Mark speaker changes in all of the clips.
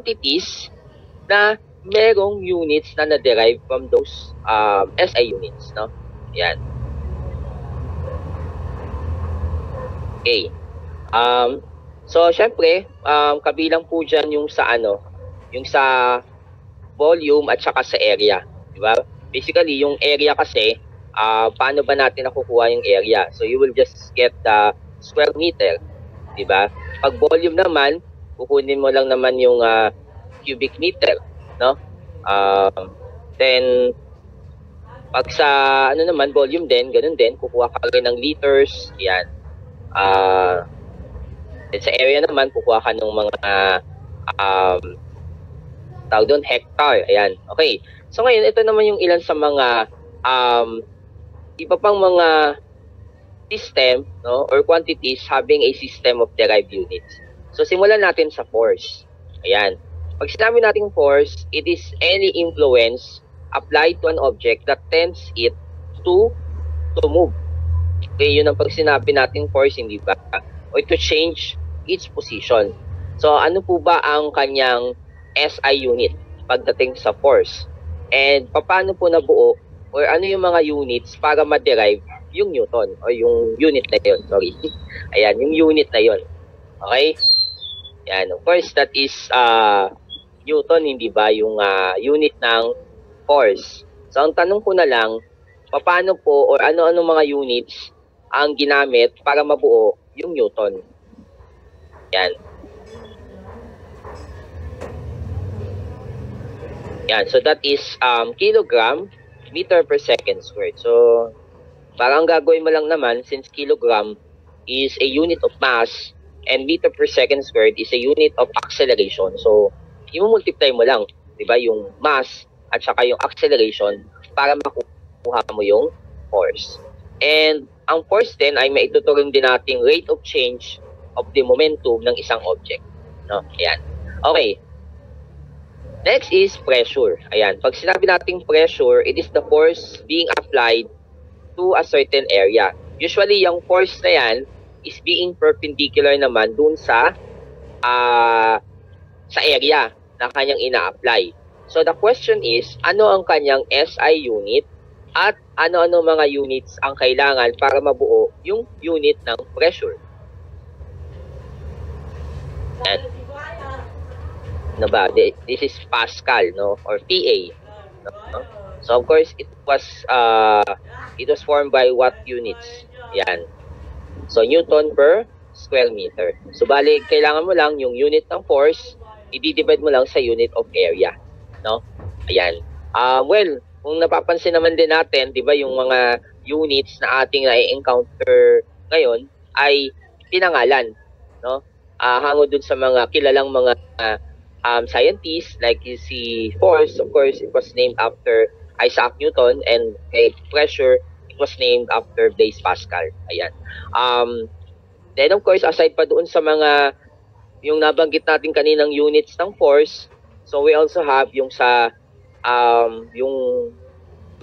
Speaker 1: quantities na merong units na na-derive from those SI units, no? Yan. Okay. So, syempre, kabilang po dyan yung sa yung sa volume at saka sa area. Diba? Basically, yung area kasi, paano ba natin nakukuha yung area? So, you will just get the square meter. Diba? Pag volume naman, kukunin mo lang naman yung cubic meter. No? Then, pag sa naman, volume din, ganun din, kukuha ka rin ng liters. Yan. Sa area naman, kukuha ka ng mga tawag doon, hectare. Ayan. Okay. So ngayon, ito naman yung ilan sa mga iba pang mga system, no, or quantities having a system of derived units. So simulan natin sa force. Ayan. Pag sinabi natin force, it is any influence applied to an object that tends it to move. Okay, yun ang pag sinabi natin force, hindi ba? Or to change its position. So ano po ba ang kanyang SI unit pagdating sa force? And paano po nabuo or ano yung mga units para ma-derive yung Newton o yung unit na yun? Sorry. Ayan, yung unit na yun. Okay? Yan. Of course, that is Newton, hindi ba? Yung unit ng force. So ang tanong ko na lang, paano po or ano-ano mga units ang ginamit para mabuo yung Newton? Yan. Yan, so that is kilogram meter per second squared. So, parang gagawin mo lang naman since kilogram is a unit of mass and meter per second squared is a unit of acceleration. So, i-multiply mo lang, 'di ba, yung mass at saka yung acceleration para makuha mo yung force. And ang force din ay maituturing din nating rate of change of the momentum ng isang object, no? Ayan. Okay. Next is pressure. Ayan. Pag sinabi nating pressure, it is the force being applied to a certain area. Usually, yung force na yan is being perpendicular naman dun sa area na kanyang ina-apply. So, the question is, ano ang kanyang SI unit at ano-ano mga units ang kailangan para mabuo yung unit ng pressure? Ayan. No ba? This is Pascal, no, or PA. No? So of course it was formed by what units? Yan. So Newton per square meter. So bali kailangan mo lang yung unit ng force, i-divide mo lang sa unit of area, no? Ayan. Well, kung napapansin naman din natin, 'di ba, yung mga units na ating na-encounter ngayon ay pinangalan, no? Hango dun sa mga kilalang mga scientists like si force, of course, it was named after Isaac Newton, and pressure, it was named after Blaise Pascal. Ayan. Then of course, aside pa doon sa mga yung nabanggit natin kaninang units ng force, so we also have yung sa yung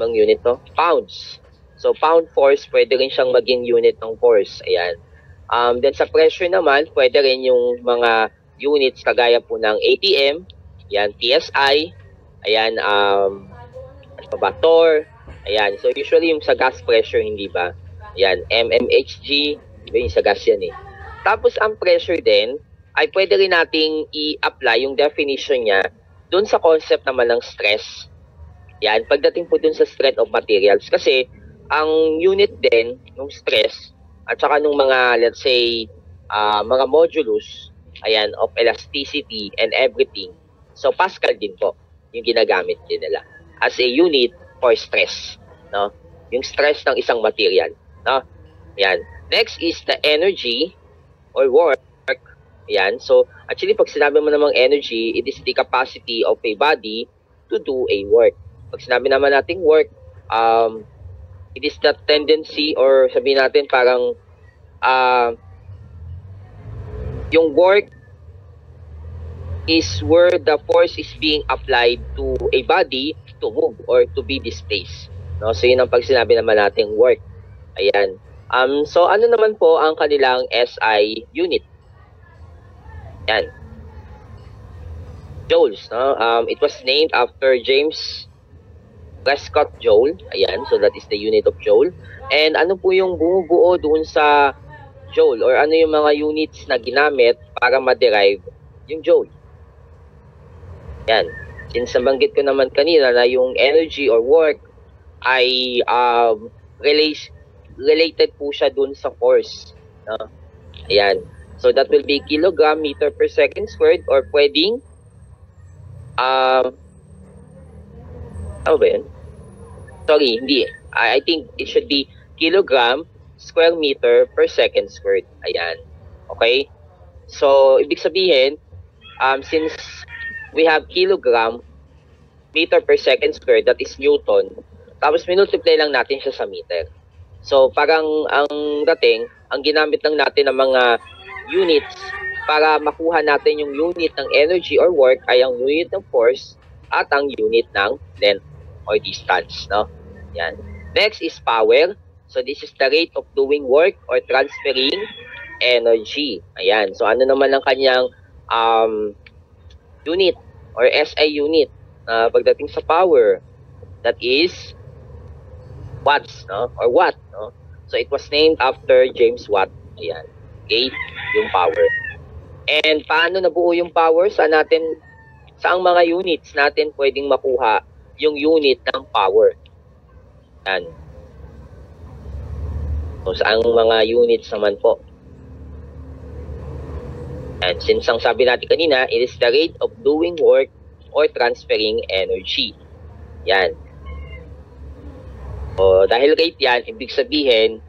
Speaker 1: mang unit to, pounds. So pound force, pwede rin siyang maging unit ng force. Ayan. Then sa pressure naman, pwede rin yung mga units kagaya po ng ATM, yan, PSI, ayan, ano ba, torr, ayan. So usually yung sa gas pressure, hindi ba? Yan, mmHg, yung sa gas yan eh. Tapos ang pressure din, ay pwede rin nating i-apply yung definition niya dun sa concept naman ng stress. Yan, pagdating po dun sa strength of materials. Kasi ang unit din, yung stress, at saka nung mga, let's say, mga modulus, ayan, of elasticity and everything. So, Pascal din po yung ginagamit din nila as a unit for stress, no? Yung stress ng isang material, no? Ayan. Next is the energy or work. Ayan. So, actually, pag sinabi mo namang energy, it is the capacity of a body to do a work. Pag sinabi naman nating work, it is the tendency, or sabihin natin parang yung work is where the force is being applied to a body to move or to be displaced. No? So yun ang pag sinabi naman natin work. Ayan. So ano naman po ang kanilang SI unit? Yan. joules, no? It was named after James Prescott Joule. Ayan, so that is the unit of joule. And ano po yung bumubuo doon sa joule, or ano yung mga units na ginamit para ma-derive yung joule? Yan. Since nabanggit ko naman kanina na yung energy or work ay related po siya dun sa force. No? Ayan. So that will be kilogram meter per second squared, or pwedeng ano ba yun? Sorry, hindi. I think it should be kilogram square meter per second squared. Ayan. Okay? So, ibig sabihin, since we have kilogram meter per second squared, that is Newton, tapos minultiply lang natin siya sa meter. So, parang ang dating, ang ginamit lang natin ng mga units para makuha natin yung unit ng energy or work ay ang unit ng force at ang unit ng length or distance, no? Yan. Next is power. So, this is the rate of doing work or transferring energy. Ayan. So, ano naman ang kanyang unit or SI unit pagdating sa power? That is watts, no? Or watt, no? So, it was named after James Watt. Ayan. Okay? Yung power. And paano nabuo yung power? Saang mga units natin pwedeng makuha yung unit ng power? Yan. So, saang mga units naman po? And since ang sabi natin kanina, it is the rate of doing work or transferring energy. Yan. O, dahil rate yan, ibig sabihin,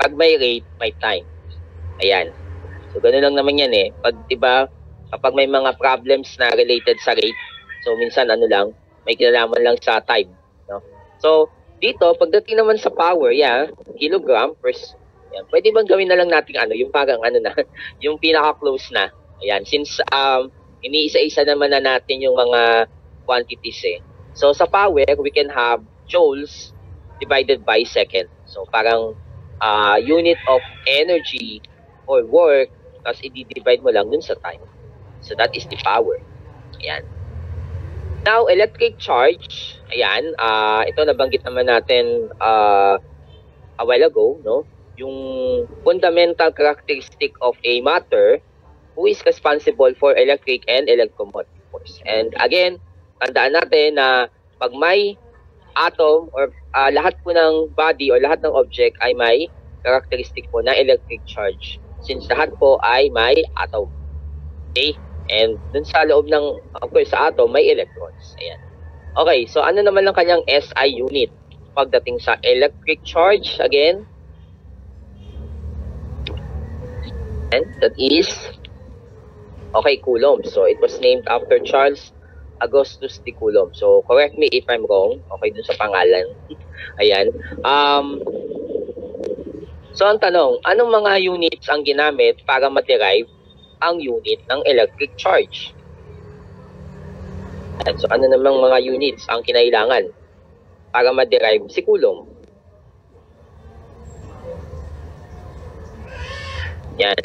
Speaker 1: pag may rate, may time. Ayan. So, gano'n lang naman yan eh. Pag, diba, kapag may mga problems na related sa rate, so, minsan, may kinalaman lang sa time. No? So, dito, pagdating naman sa power, kilogram per, yan, pwede bang gawin na lang natin yung parang yung pinaka-close na. Ayan, since, iniisa-isa naman na natin yung mga quantities eh. So, sa power, we can have joules divided by second. So, parang unit of energy or work, tapos i-divide mo lang dun sa time. So, that is the power. Ayan. Now, electric charge. Ayan. Ito, nabanggit naman natin a while ago, no? Yung fundamental characteristic of a matter who is responsible for electric and electromotive force. And again, tandaan natin na pag may atom or lahat po ng body or lahat ng object ay may characteristic po na electric charge, since lahat po ay may atom. Okay? And dun sa loob ng, of course, sa atom, may electrons. Ayan. Okay, so ano naman lang kanyang SI unit pagdating sa electric charge? Again, and that is, okay, Coulomb. So it was named after Charles Augustus de Coulomb. So, correct me if I'm wrong. Okay, dun sa pangalan. Ayan. So, ang tanong, anong mga units ang ginamit para ma-derive ang unit ng electric charge? Ayan. So, ano namang mga units ang kinailangan para ma-derive si Coulomb? Yan.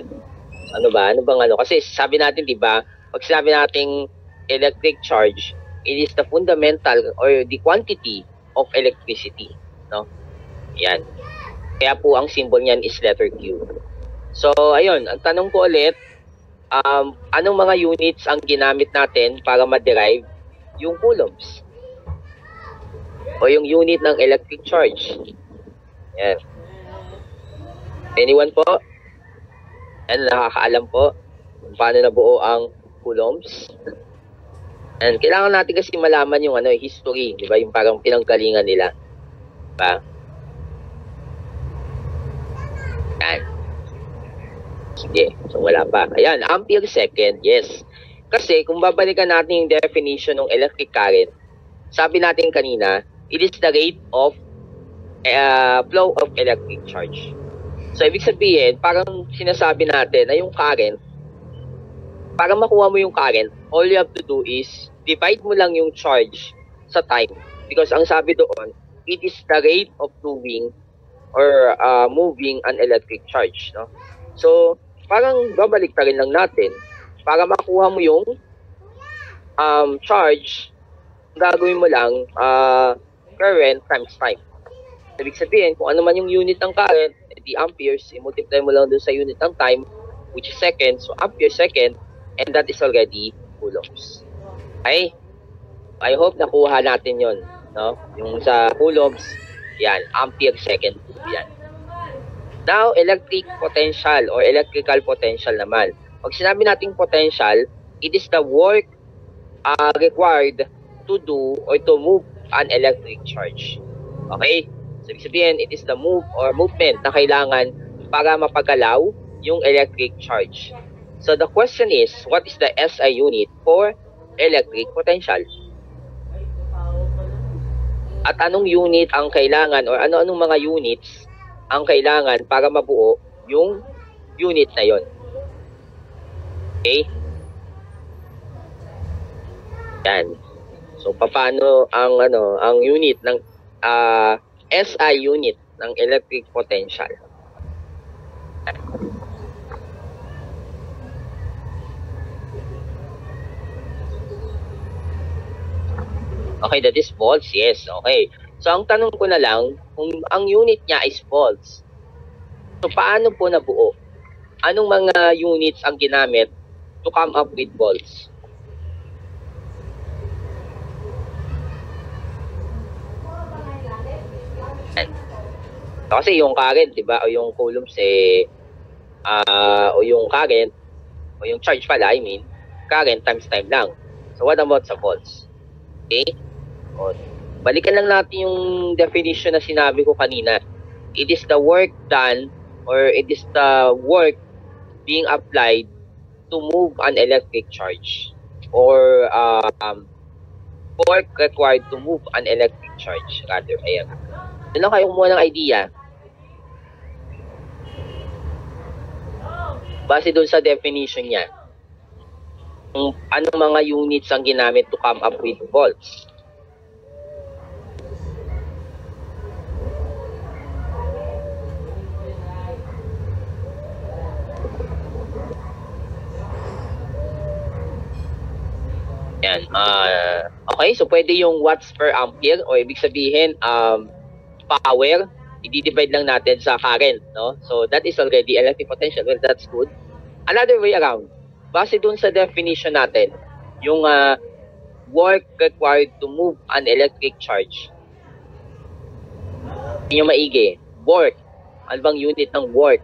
Speaker 1: Ano ba? Kasi sabi natin, di ba, pag sinabi nating electric charge, it is the fundamental or the quantity of electricity, no? Yan. Kaya po ang symbol niyan is letter Q. So, ayun, ang tanong ko ulit, anong mga units ang ginamit natin para ma-derive yung coulombs? O yung unit ng electric charge? Yan. Anyone po? Yan, nakakaalam po kung paano nabuo ang coulombs? And kailangan natin kasi malaman yung history, di ba? Yung parang pinanggalingan nila. Diba? Yan. Sige, so wala pa. Ayan, ampere second, yes. Kasi kung babalikan natin yung definition ng electric current, sabi natin kanina, it is the rate of flow of electric charge. So, ibig sabihin, parang sinasabi natin na yung current, para makuha mo yung current, all you have to do is divide mo lang yung charge sa time. Because ang sabi doon, it is the rate of doing or moving an electric charge. No? So, parang babalik pa rin lang natin para makuha mo yung charge, gagawin mo lang current times time. Ibig sabihin, kung ano man yung unit ng current, di amperes, i-multiply mo lang dun sa unit ng time, which is seconds, so ampere second, and that is already coulombs. Okay? I hope nakuha natin yon, no? Yung sa coulombs, yan, ampere second, yan. Now, electric potential or electrical potential naman. Pag sinabi nating potential, it is the work required to do or to move an electric charge. Okay? So, ibig sabihin, it is the move or movement na kailangan para mapagalaw yung electric charge. So, the question is, what is the SI unit for electric potential? At anong unit ang kailangan or ano-anong mga units ang kailangan para mabuo yung unit na yon? Okay? Yan. So, paano ang unit ng SI unit ng electric potential? Okay, that is volts. Yes, okay. So, ang tanong ko na lang, kung ang unit niya is volts, so paano po nabuo? Anong mga units ang ginamit to come up with volts? Kasi yung current, di ba, o yung coulombs, o yung current, o yung charge pala, I mean, current times time lang. So, what about sa volts? Okay? O, balikan lang natin yung definition na sinabi ko kanina. It is the work done, or it is the work being applied to move an electric charge, or work required to move an electric charge, rather. Ayan. Doon lang kayo kumuha ng idea. Base doon sa definition niya, kung anong mga units ang ginamit to come up with volts. Yan. Okay, so pwede yung watts per ampere, o ibig sabihin, power, i-divide lang natin sa current, no? So, that is already electric potential. Well, that's good. Another way around, base dun sa definition natin, yung work required to move an electric charge. Hindi nyo maigi. Work. Ano bang unit ng work?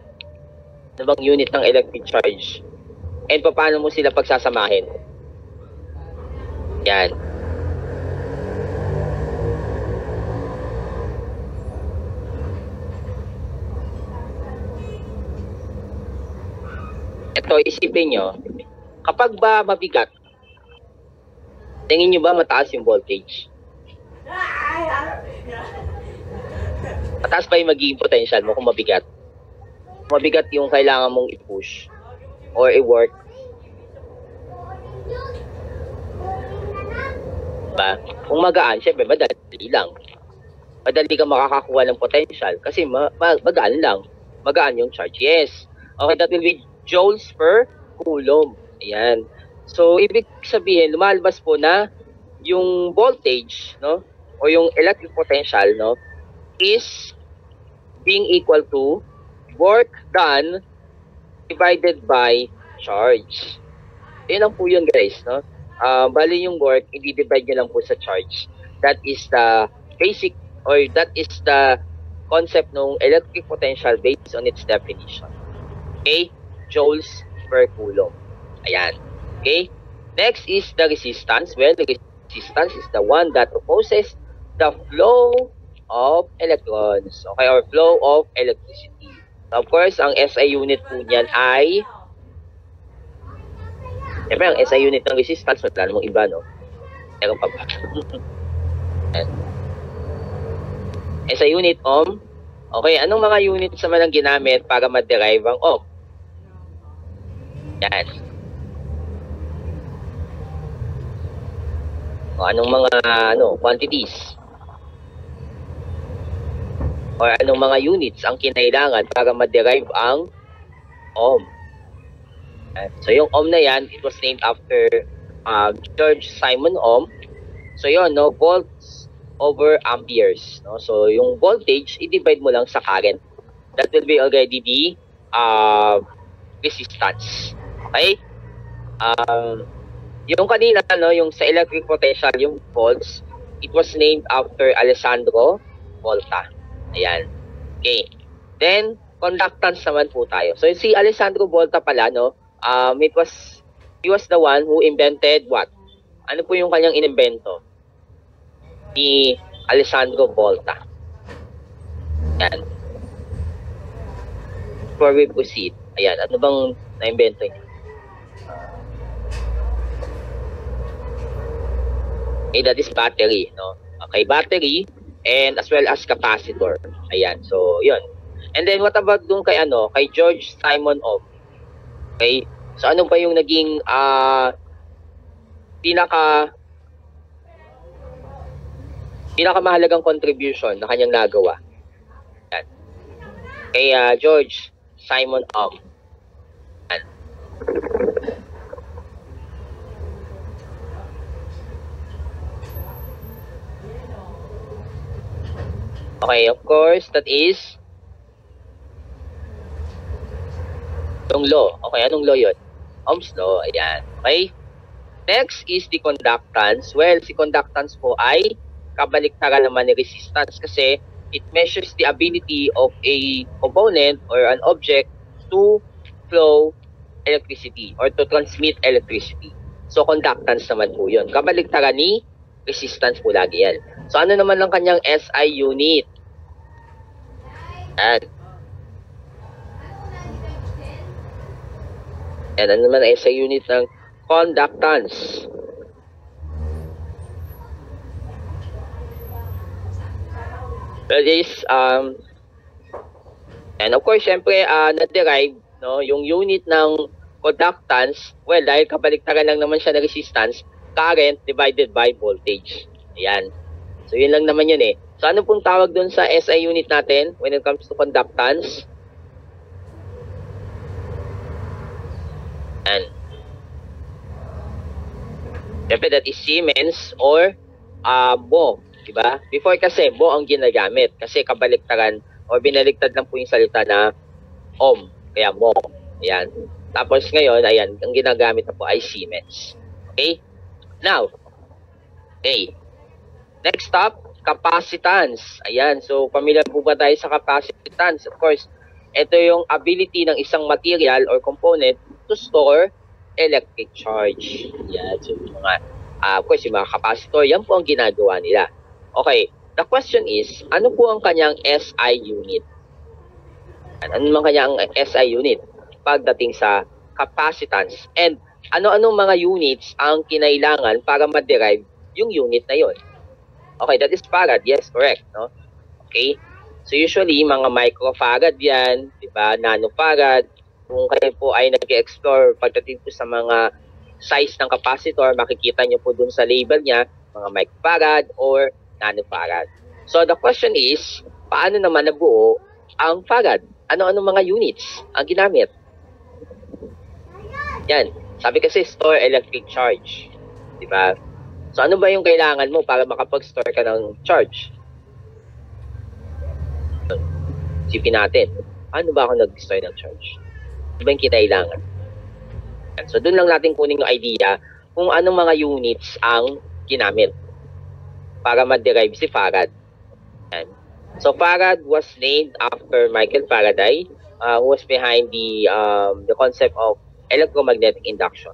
Speaker 1: Ano bang unit ng electric charge? And paano mo sila pagsasamahin? Yan. Ito, isipin nyo, kapag ba mabigat, tingin nyo ba mataas yung voltage? Mataas ba yung magiging potential mo kung mabigat? Kung mabigat yung kailangan mong i-push or i-work. Diba? Kung magaan, syempre madali lang. Madali ka makakakuha ng potential kasi magaan lang. Magaan yung charge. Yes. Okay, that will be joules per coulomb. Ayan. So, ibig sabihin, lumalabas po na yung voltage, no, o yung electric potential, no, is being equal to work done divided by charge. Yan lang po yun, guys, no. Bali yung work, i-divide nyo lang po sa charge. That is the basic, or that is the concept ng electric potential based on its definition. Okay? Joules per coulomb. Ayan. Okay? Next is the resistance. Well, the resistance is the one that opposes the flow of electrons. Okay? Or flow of electricity. So, of course, ang SI unit po niyan ay siyempre, ang SI unit ng resistance, wala namang iba, no? Meron pa ba? SI unit ohm. Okay, anong mga units naman ang ginamit para ma-derive ang ohm? Yan. O, anong mga quantities? Or anong mga units ang kinailangan para ma-derive ang ohm? So, yung ohm na yan, it was named after George Simon Ohm. So yun, no, volts over amperes, no? So yung voltage, i-divide mo lang sa current. That will be already the resistance. Okay? Yung kanina, no, yung sa electric potential, yung volts, it was named after Alessandro Volta. Ayan. Okay. Then, conductance naman po tayo. So, si Alessandro Volta pala, no, he was the one who invented what? Ano po yung kanyang inimbento? Ni Alessandro Volta. Ayan. Before we proceed, ayan, ano bang na-invento niya? Okay, that is battery, no? Okay, battery and as well as capacitor. Ayan, so yun. And then what about dun kay kay George Simon Ohm? Okay? So ano pa yung naging pinakamahalagang contribution na kanyang nagawa? Ayan. Kay George Simon Ohm. Ayan. Okay, of course, that is yung law. Okay, anong law yun? Ohm's law. Ayan. Okay? Next is the conductance. Well, si conductance po ay kabaliktaran naman ni resistance kasi it measures the ability of a component or an object to flow electricity or to transmit electricity. So, conductance naman po yun. Kabaliktaran ni resistance po lagi yan. So, ano naman ang kanyang SI unit? Yan. Yan, ano naman ang SI unit ng conductance? Well, is, and of course, syempre, na-derive, no, yung unit ng conductance, well, dahil kabaliktaran lang naman siya ng resistance, current divided by voltage. Ayan. So, yun lang naman yun eh. So, ano pong tawag doon sa SI unit natin when it comes to conductance? And syempre, that is Siemens or Mho. Diba? Before kasi, Mho ang ginagamit. Kasi kabaliktaran o binaligtad lang po yung salita na Ohm. Kaya Mho. Ayan. Tapos ngayon, ayan, ang ginagamit na po ay Siemens. Okay? Now, okay. Next up, capacitance. Ayan, so familiar po ba tayo sa capacitance? Of course, ito yung ability ng isang material or component to store electric charge. Ayan, so yung mga, of course, yung mga capacitor, yan po ang ginagawa nila. Okay, the question is, ano po ang kanyang SI unit? Ano naman kanyang SI unit pagdating sa capacitance? And ano-anong mga units ang kinailangan para ma-derive yung unit na yon? Okay, that is farad. Yes, correct. No? Okay. So usually, mga microfarad yan, di ba? Nanofarad. Kung kayo po ay nag-explore pagdating po sa mga size ng capacitor, makikita nyo po dun sa label niya, mga microfarad or nanofarad. So the question is, paano naman nabuo ang farad? Ano-ano mga units ang ginamit? Yan. Sabi kasi, store electric charge. Di ba? So, ano ba yung kailangan mo para makapag-store ka ng charge? Sipin natin. Ano ba ako nag-store ng charge? Ano ba yung kinailangan? So, dun lang natin kunin yung idea kung anong mga units ang ginamit para ma-derive si farad. So, farad was named after Michael Faraday, who was behind the concept of electromagnetic induction.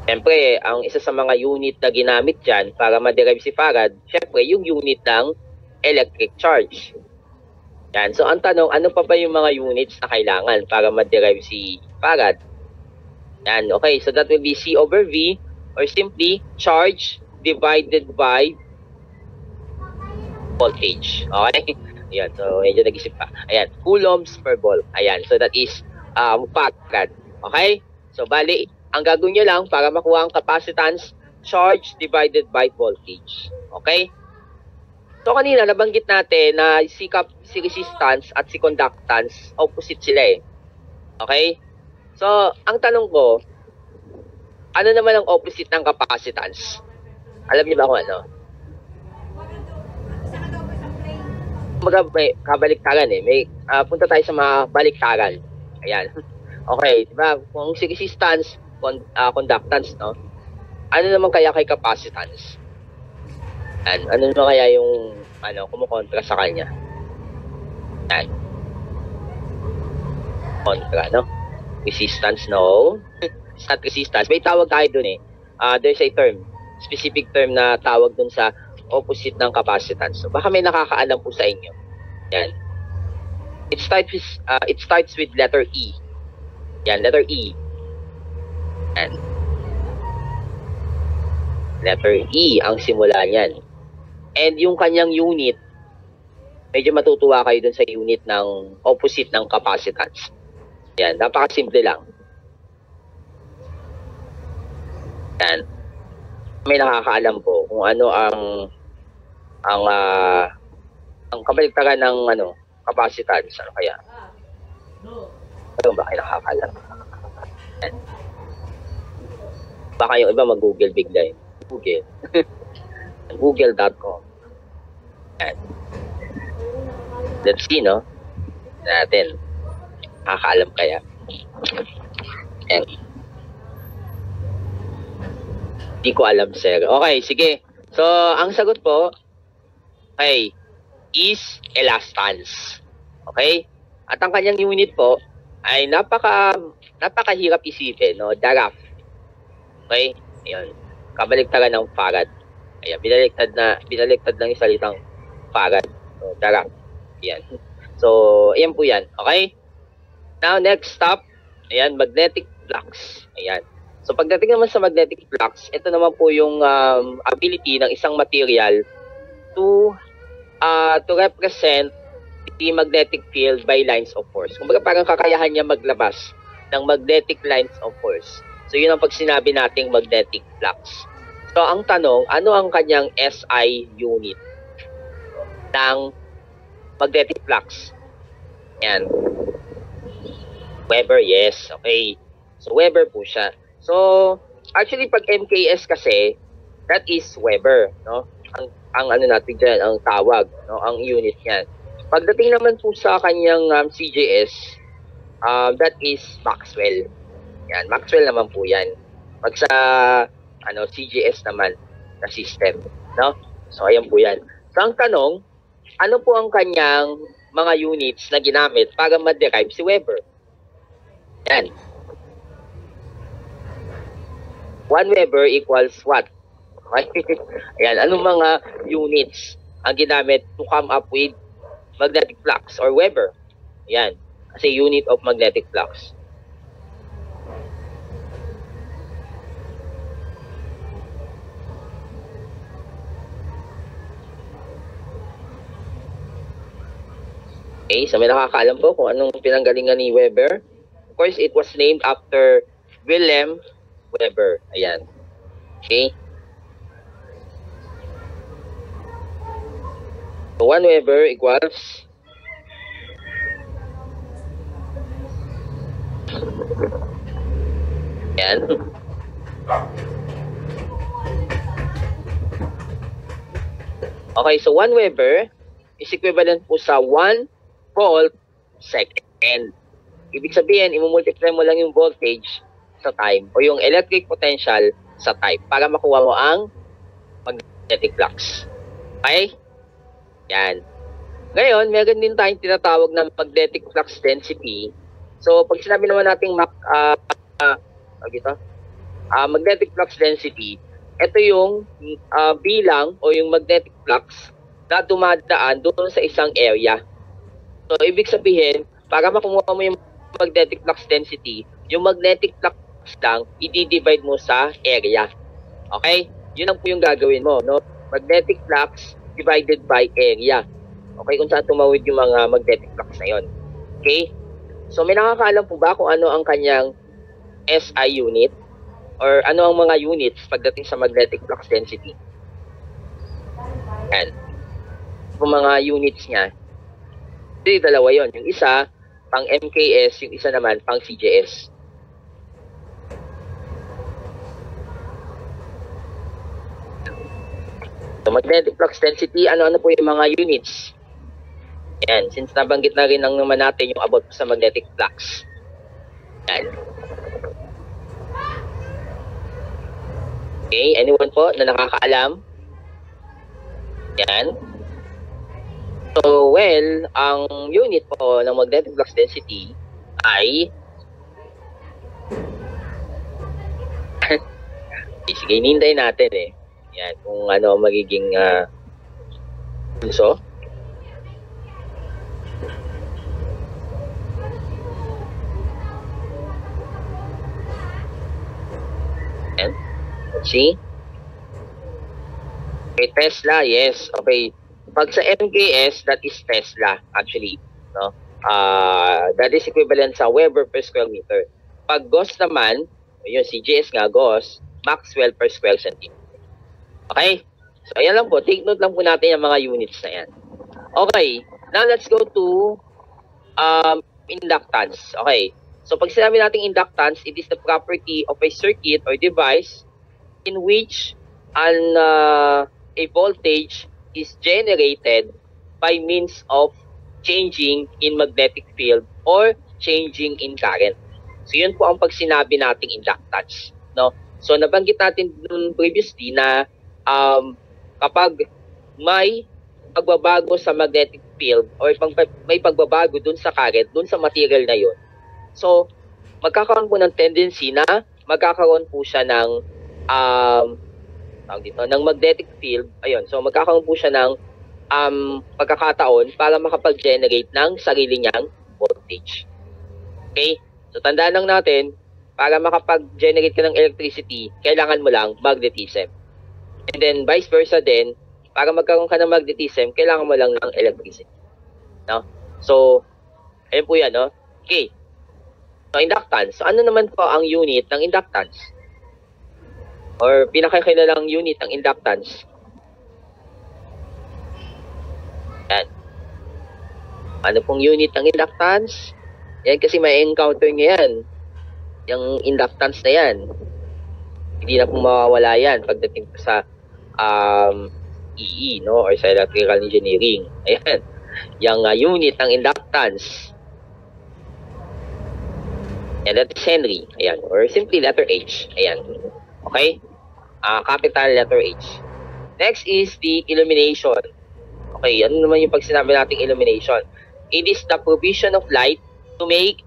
Speaker 1: Siyempre, ang isa sa mga unit na ginamit dyan para ma-derive si farad, siyempre, yung unit ng electric charge. Yan. So, ang tanong, ano pa ba yung mga units na kailangan para ma-derive si farad? Yan. Okay, so that will be C over V or simply charge divided by voltage. Okay? Ayan. So, medyo nag-isip pa. Ayan. Coulombs per volt. Ayan. So, that is farad. Okay? So, bali, ang gagawin nyo lang para makuha ang capacitance, charge divided by voltage. Okay? So kanina nabanggit natin na si resistance at si conductance opposite sila eh. Okay? So ang tanong ko, ano naman ang opposite ng capacitance? Alam niyo ba kung ano? May kabaliktaran eh. Punta tayo sa mga baliktaran. Ayan. Okay, di ba? Kung si resistance, conductance, no? Ano naman kaya kay capacitance? Ano naman kaya yung kumukontra sa kanya? Yan. Kontra, no? Resistance, no? It's not resistance. May tawag tayo dun eh. There's a term, specific term na tawag dun sa opposite ng capacitance. So, baka may nakakaalam po sa inyo. Yan. It starts with letter E. Yan, letter E. Yan. Letter E ang simula niyan. And yung kanyang unit, medyo matutuwa kayo dun sa unit ng opposite ng capacitance. Yan, napakasimple lang. Yan. May nakakaalam po kung ano ang kabaliktaran ng capacitance. Ano kaya? Ano ba kayo nakakaalam? Yan. Baka yung iba mag-google bigla eh. Google. Google.com. Yan. Let's see, no? Natin. Nakakaalam kaya? Yan. Hindi ko alam, sir. Okay, sige. So, ang sagot po, okay, is elastance. Okay? At ang kanyang unit po, ay napakahirap isipin, no? Daraf. Okay? Ayan. Kabaliktaran ng farad. Ayan, binaliktad ng salitang farad. So, daraf. Ayan. So, ayan po yan. Okay? Now, next stop, ayan, magnetic flux. Ayan. So, pagdating naman sa magnetic flux, ito naman po yung ability ng isang material to represent the magnetic field by lines of force. Kumbaga parang kakayahan niya maglabas ng magnetic lines of force. So, yun ang pag sinabi nating magnetic flux. So, ang tanong, ano ang kanyang SI unit ng magnetic flux? Yan. Weber, yes. Okay. So, Weber po siya. So, actually, pag MKS kasi, that is Weber, no? Ang ano natin dyan, ang tawag, no? Ang unit niyan. Pagdating naman po sa kanyang CJS, that is Maxwell. Yan, Maxwell naman po yan. Pag sa CJS naman na system, no? So, ayan po yan. So, ang tanong, ano po ang kanyang mga units na ginamit para ma-derive si Weber? Yan. 1 Weber equals what? Okay? Ayan, anong mga units ang ginamit to come up with magnetic flux or Weber? Ayan, as a unit of magnetic flux. Okay, so may nakakaalam po kung anong pinanggalingan ni Weber. Of course, it was named after Wilhelm Weber. Ayan. Okay. So 1 Weber equals ayan. Okay, so 1 Weber is equivalent po sa 1 volt second. Ibig sabihin, imumultiply mo lang yung voltage sa time o yung electric potential sa time para makuha mo ang magnetic flux. Okay? Yan. Ngayon, meron din tayong tinatawag na magnetic flux density. So, pag sinabi naman natin magnetic flux density, ito yung bilang o yung magnetic flux na dumadaan doon sa isang area. So, ibig sabihin, para makuha mo yung magnetic flux density, yung magnetic flux lang, i-divide mo sa area. Okay? Yun ang po yung gagawin mo, no? Magnetic flux divided by area. Okay? Kung saan tumawid yung mga magnetic flux na yun. Okay? So, may nakakaalam po ba kung ano ang kanyang SI unit? Or ano ang mga units pagdating sa magnetic flux density? Yan. Yung mga units niya. Ito yung dalawa yun. Yung isa, pang MKS, yung isa naman, pang CJS. So, magnetic flux density, ano-ano po yung mga units? Yan, since nabanggit na rin lang naman natin yung about sa magnetic flux. Yan. Okay, anyone po na nakakaalam? Yan. So, well, ang unit po ng magnetic flux density ay sige, hinintay natin eh. Yan, kung ano magiging pulso. Yan. Let's see. Okay, Tesla, yes. Okay. Pag sa MKS, that is Tesla, actually. No? That is equivalent sa Weber per square meter. Pag Gauss naman, yung CJS nga, Gauss, Maxwell per square centimeter. Okay? So, ayan lang po. Take note lang po natin yung mga units na yan. Okay. Now, let's go to inductance. Okay. So, pag sinabi natin inductance, it is the property of a circuit or device in which a voltage is generated by means of changing in magnetic field or changing in current. So, yun po ang pag sinabi nating inductance. No? So, nabanggit natin dun previously na kapag may pagbabago sa magnetic field or may pagbabago dun sa current, dun sa material na yun, so, magkakaroon po ng tendency na magkakaroon po siya ng ng magnetic field. Ayun, so magkakaroon po siya ng pagkakataon para makapag-generate ng sarili niyang voltage. Okay? So, tandaan lang natin, para makapag-generate ka ng electricity, kailangan mo lang magnetism. And then, vice versa din, para magkaroon ka ng magnetism, kailangan mo lang ng electricity. No? So, ayun po yan, no? Okay. So, inductance. So, ano naman po ang unit ng inductance? Or pinakakilalang unit ng inductance? Yan. Ano pong unit ng inductance? Yan kasi may encounter niya yan. Yung inductance na yan. Hindi na pong mawawala yan pagdating po sa EE, no? Or sa electrical engineering. Ayan. Yung unit ng inductance. And that is Henry. Ayan. Or simply letter H. Ayan. Okay? Capital letter H. Next is the illumination. Okay, ano naman yung pag sinabi nating illumination? It is the provision of light to make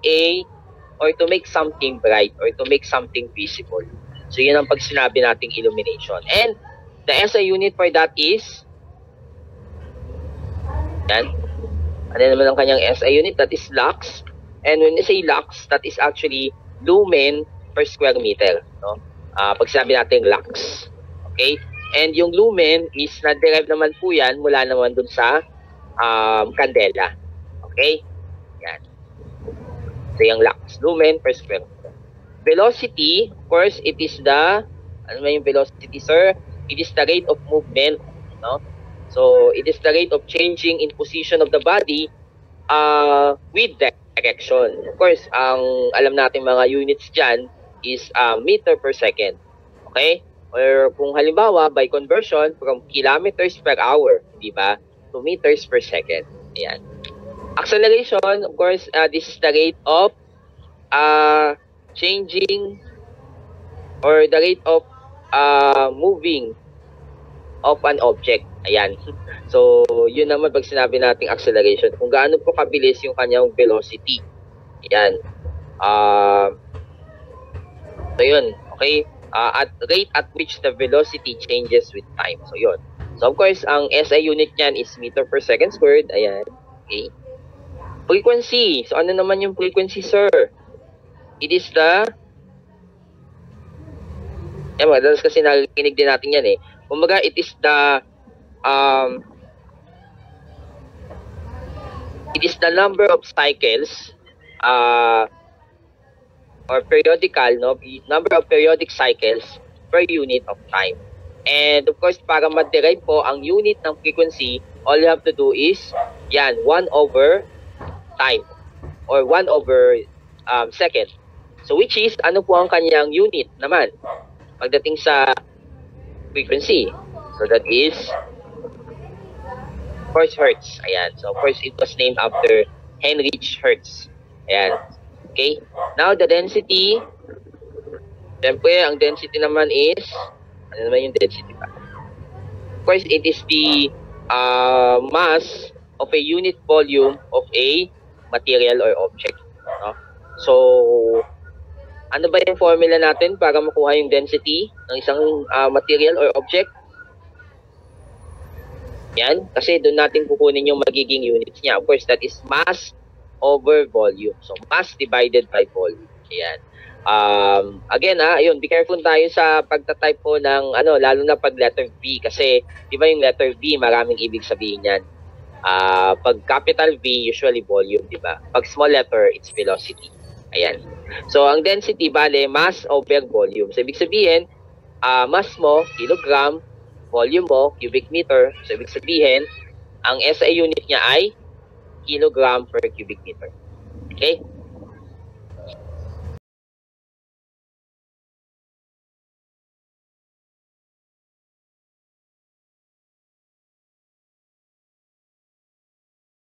Speaker 1: something bright or to make something visible. So, yun ang pag sinabi nating illumination. And the SI unit for that is yan. Ano naman ang kanyang SI unit? That is lux. And when you say lux, that is actually lumen per square meter. No? Pag sinabi natin lux. Okay? And yung lumen is na-derive naman po yan mula naman dun sa candela. Okay? Yan. So yung lux. Lumen per square meter. Velocity, of course, it is the, ano ba yung velocity, sir? It is the rate of movement. No? So, it is the rate of changing in position of the body with direction. Of course, ang alam natin mga units dyan is meter per second. Okay? Or kung halimbawa, by conversion from kilometers per hour, di ba? To meters per second. Ayan. Acceleration, of course, this is the rate of changing or the rate of moving of an object. Ayan. So, yun naman pag sinabi nating acceleration. Kung gaano po kabilis yung kanyang velocity. Ayan. So, yun. Okay? At rate at which the velocity changes with time. So, yun. So, of course, ang SI unit niyan is meter per second squared. Ayan. Okay? Frequency. So, ano naman yung frequency, sir? It is the... Ayan, madalas kasi nakikinig din natin yan eh. Kumbaga, it is the... it is the number of cycles or periodical, no? Number of periodic cycles per unit of time. And of course, para ma-derive po ang unit ng frequency, all you have to do is, yan, 1 over time or 1 over second. So which is, ano po ang kanyang unit naman pagdating sa frequency? So that is, of course, Hertz. Ayan. So of course, it was named after Heinrich Hertz. Ayan. Okay. Now, the density, siyempre, ang density naman is, ano naman yung density pa? Of course, it is the mass of a unit volume of a material or object. No? So, ano ba yung formula natin para makuha yung density ng isang material or object? Yan, kasi doon natin kukunin yung magiging units niya. Of course, that is mass over volume. So, mass divided by volume. Ayan. Again, ayun, be careful tayo sa pagta-type po ng, lalo na pag letter V. Kasi, di ba yung letter V, maraming ibig sabihin yan. Pag capital V, usually volume, di ba? Pag small letter, it's velocity. Ayan. So, ang density, bale, mass over volume. So, ibig sabihin, mass mo, kilogram, volume mo, cubic meter. So, ibig sabihin, ang SI unit niya ay kilogram per cubic meter. Okay?